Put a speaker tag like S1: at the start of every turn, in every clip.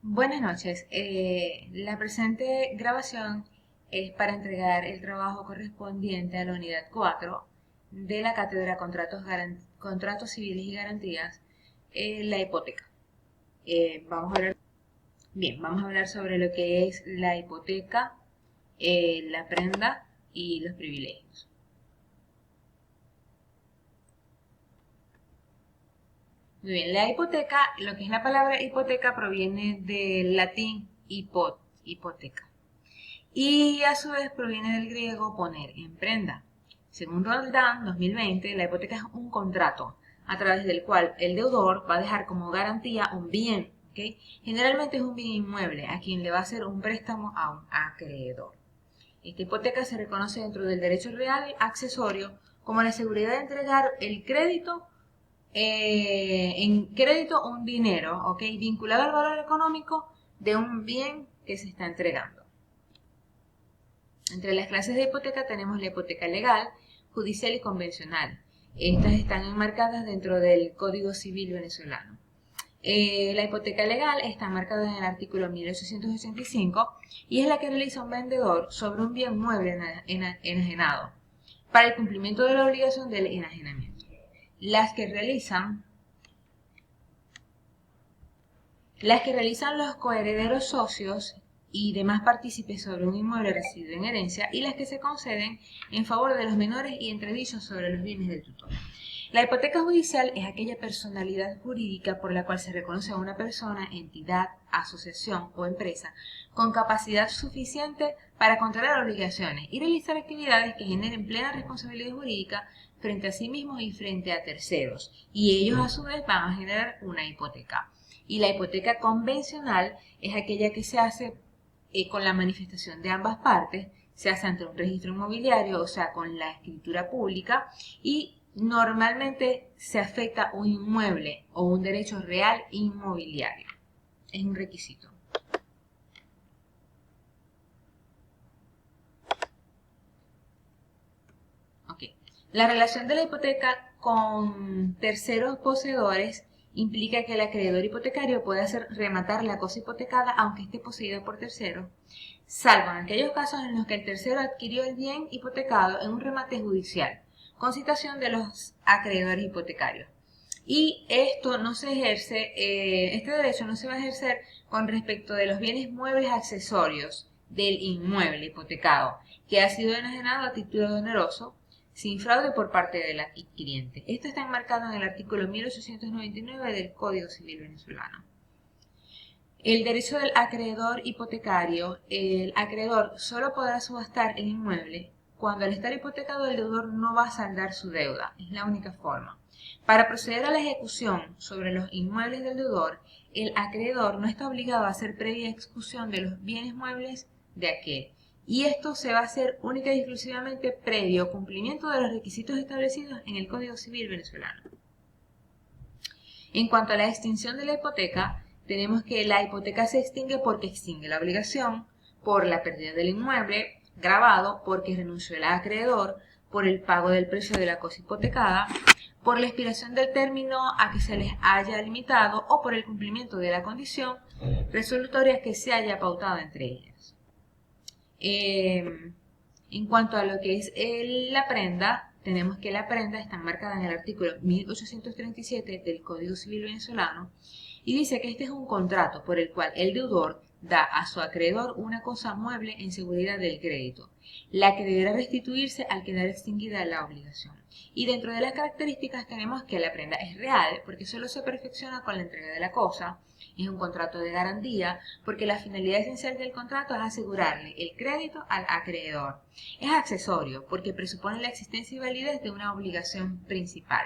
S1: Buenas noches. La presente grabación es para entregar el trabajo correspondiente a la unidad 4 de la cátedra Contratos Civiles y Garantías, la hipoteca. Vamos a hablar sobre lo que es la hipoteca, la prenda y los privilegios. Muy bien, la hipoteca, lo que es la palabra hipoteca proviene del latín hipoteca. Y a su vez proviene del griego poner en prenda. Según Roldán 2020, la hipoteca es un contrato a través del cual el deudor va a dejar como garantía un bien, ¿ok? Generalmente es un bien inmueble a quien le va a hacer un préstamo a un acreedor. Esta hipoteca se reconoce dentro del derecho real accesorio como la seguridad de entregar el crédito, en crédito un dinero, ¿ok? Vinculado al valor económico de un bien que se está entregando. Entre las clases de hipoteca tenemos la hipoteca legal, judicial y convencional. Estas están enmarcadas dentro del Código Civil venezolano. La hipoteca legal está marcada en el artículo 1885 y es la que realiza un vendedor sobre un bien mueble enajenado para el cumplimiento de la obligación del enajenamiento. Las que realizan los coherederos socios y demás partícipes sobre un inmueble recibido en herencia y las que se conceden en favor de los menores y entredichos sobre los bienes del tutor. La hipoteca judicial es aquella personalidad jurídica por la cual se reconoce a una persona, entidad, asociación o empresa con capacidad suficiente para contraer obligaciones y realizar actividades que generen plena responsabilidad jurídica frente a sí mismos y frente a terceros, y ellos a su vez van a generar una hipoteca. Y la hipoteca convencional es aquella que se hace con la manifestación de ambas partes, se hace ante un registro inmobiliario, o sea, con la escritura pública, y normalmente se afecta un inmueble o un derecho real inmobiliario. Es un requisito. Okay. La relación de la hipoteca con terceros poseedores implica que el acreedor hipotecario puede hacer rematar la cosa hipotecada aunque esté poseída por terceros, salvo en aquellos casos en los que el tercero adquirió el bien hipotecado en un remate judicial, con citación de los acreedores hipotecarios. Y esto no se ejerce, este derecho no se va a ejercer con respecto de los bienes muebles accesorios del inmueble hipotecado, que ha sido enajenado a título oneroso, sin fraude por parte del adquiriente. Esto está enmarcado en el artículo 1899 del Código Civil venezolano. El derecho del acreedor hipotecario. El acreedor solo podrá subastar el inmueble cuando al estar hipotecado el deudor no va a saldar su deuda. Es la única forma. Para proceder a la ejecución sobre los inmuebles del deudor, el acreedor no está obligado a hacer previa ejecución de los bienes muebles de aquel. Y esto se va a hacer única y exclusivamente previo cumplimiento de los requisitos establecidos en el Código Civil venezolano. En cuanto a la extinción de la hipoteca, tenemos que la hipoteca se extingue porque extingue la obligación, por la pérdida del inmueble gravado, porque renunció el acreedor, por el pago del precio de la cosa hipotecada, por la expiración del término a que se les haya limitado o por el cumplimiento de la condición resolutoria que se haya pautado entre ellas. En cuanto a lo que es la prenda, tenemos que la prenda está marcada en el artículo 1837 del Código Civil venezolano y dice que este es un contrato por el cual el deudor da a su acreedor una cosa mueble en seguridad del crédito, la que deberá restituirse al quedar extinguida la obligación. Y dentro de las características tenemos que la prenda es real porque solo se perfecciona con la entrega de la cosa, es un contrato de garantía porque la finalidad esencial del contrato es asegurarle el crédito al acreedor. Es accesorio porque presupone la existencia y validez de una obligación principal.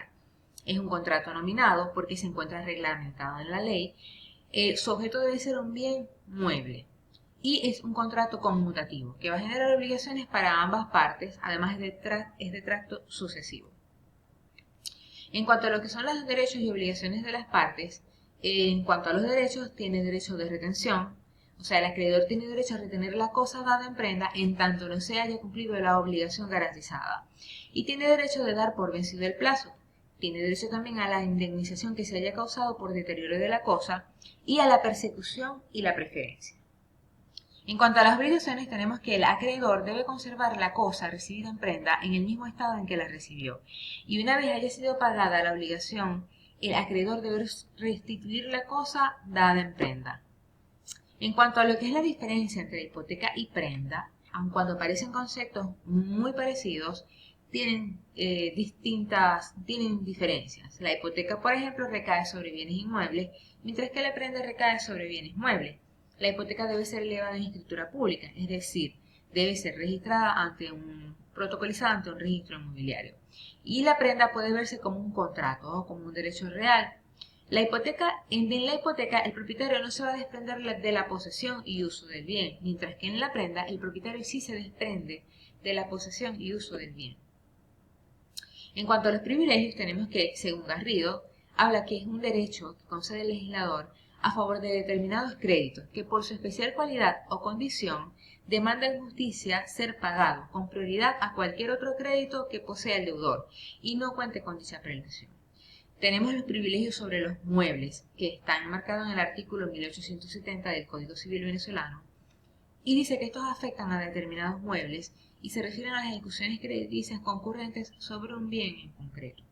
S1: Es un contrato nominado porque se encuentra reglamentado en la ley. Su objeto debe ser un bien mueble. Y es un contrato conmutativo que va a generar obligaciones para ambas partes, además es de tracto sucesivo. En cuanto a lo que son los derechos y obligaciones de las partes, en cuanto a los derechos, tiene derecho de retención, o sea, el acreedor tiene derecho a retener la cosa dada en prenda en tanto no se haya cumplido la obligación garantizada. Y tiene derecho de dar por vencido el plazo, tiene derecho también a la indemnización que se haya causado por deterioro de la cosa y a la persecución y la preferencia. En cuanto a las obligaciones, tenemos que el acreedor debe conservar la cosa recibida en prenda en el mismo estado en que la recibió. Y una vez haya sido pagada la obligación, el acreedor debe restituir la cosa dada en prenda. En cuanto a lo que es la diferencia entre hipoteca y prenda, aun cuando parecen conceptos muy parecidos, tienen diferencias. La hipoteca, por ejemplo, recae sobre bienes inmuebles, mientras que la prenda recae sobre bienes muebles. La hipoteca debe ser elevada en escritura pública, es decir, debe ser registrada protocolizada ante un registro inmobiliario. Y la prenda puede verse como un contrato o como un derecho real. En la hipoteca, el propietario no se va a desprender de la posesión y uso del bien, mientras que en la prenda, el propietario sí se desprende de la posesión y uso del bien. En cuanto a los privilegios, tenemos que, según Garrido, habla que es un derecho que concede el legislador a favor de determinados créditos que por su especial cualidad o condición demanda en justicia ser pagado con prioridad a cualquier otro crédito que posea el deudor y no cuente con dicha prelación. Tenemos los privilegios sobre los muebles, que están enmarcados en el artículo 1870 del Código Civil venezolano, y dice que estos afectan a determinados muebles y se refieren a las ejecuciones crediticias concurrentes sobre un bien en concreto.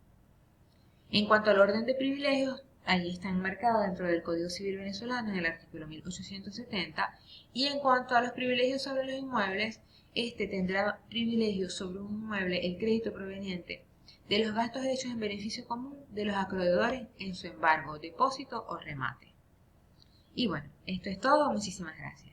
S1: En cuanto al orden de privilegios, allí está enmarcado dentro del Código Civil venezolano en el artículo 1870, y en cuanto a los privilegios sobre los inmuebles, este tendrá privilegios sobre un inmueble el crédito proveniente de los gastos hechos en beneficio común de los acreedores en su embargo, depósito o remate. Y bueno, esto es todo. Muchísimas gracias.